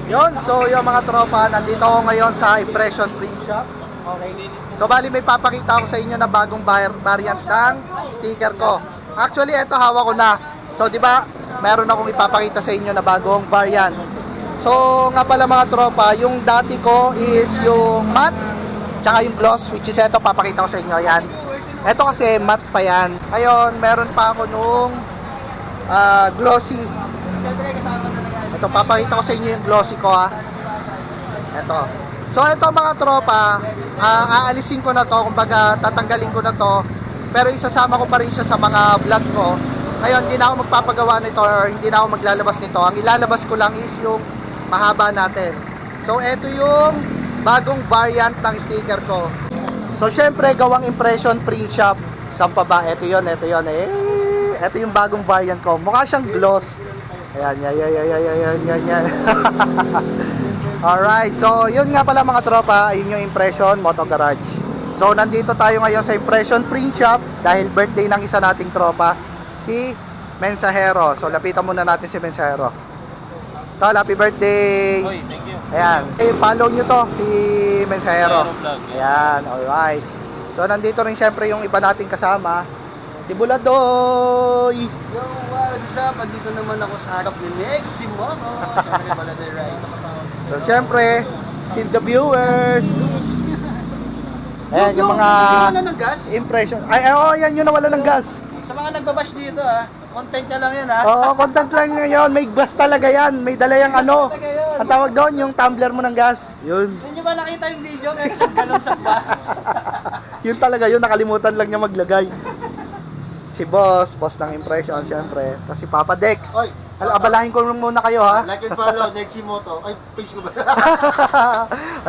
Yon, so yung mga tropa, nandito ako ngayon sa Impression Print Shop. Okay. So bali may papakita ako sa inyo na bagong variant ng sticker ko. Actually, ito hawak ko na. So di ba, meron akong ipapakita sa inyo na bagong variant. So nga pala mga tropa, yung dati ko is yung matte, tsaka yung gloss, which is ito, papakita ko sa inyo, yan. Ito kasi matte pa yan. Ngayon, meron pa ako nung glossy. Ito, papakita ko sa inyo yung glossy ko ha. Ito. So ito mga tropa, aalisin ko na to, kumbaga tatanggalin ko na to. Pero isasama ko pa rin siya sa mga vlog ko. Ngayon, hindi na ako magpapagawa nito or hindi na ako maglalabas nito. Ang ilalabas ko lang is yung mahaba natin. So ito yung bagong variant ng sticker ko. So syempre, gawang impression print shop. Saan pa ba? Ito yun. Ito yung bagong variant ko. Mukha siyang gloss. Ayan. Alright, so yun nga pala mga tropa, yun yung Impression Moto Garage. So nandito tayo ngayon sa Impression Print Shop dahil birthday ng isa nating tropa, si Mensahero. So lapitan muna natin si Mensahero. Tol, happy birthday! Oy, thank you. Ayan, follow nyo to, si Mensahero. Ayan, alright. So nandito rin syempre yung iba nating kasama, si Buladoy! Yo, what's up? Andito naman ako sa harap ni Nexi Moto. Siyempre, Baladay Rice. So syempre, si the viewers. Ayan, yung mga Wala ng gas. impression. Ay, oo, yan yung nawala ng gas. Sa mga nagbabash dito content niya lang yan Oo, content lang ngayon. May gas talaga yan. May dala yung ano. talaga yun. Ang tawag doon, yung tumbler mo ng gas. Yun. Hindi ba nakita yung video? May action ganun sa bus. Yun talaga yun. Nakalimutan lang niya maglagay. Si boss ng impression, syempre. Tapos si Papa Dex. Oy, Abalahin ko muna kayo, ha? like and follow, Nexi Moto. Ay, page ko ba?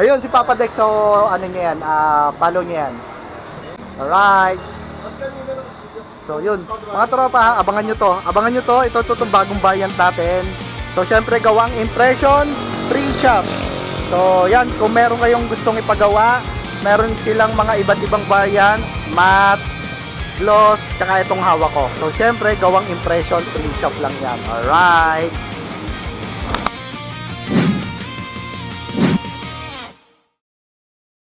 Ayun, si Papa Dex. So, ano niya yan? Follow niya yan. Alright. So, yun. Mga tropa, ha? Abangan nyo to. Abangan nyo to. Ito itong bagong variant natin. So, syempre, gawang impression, print shop. So, yan. Kung meron kayong gustong ipagawa, meron silang mga iba't ibang variant, matte, gloss, tsaka itong hawak ko. So, syempre, gawang impression, print shop lang yan. Alright.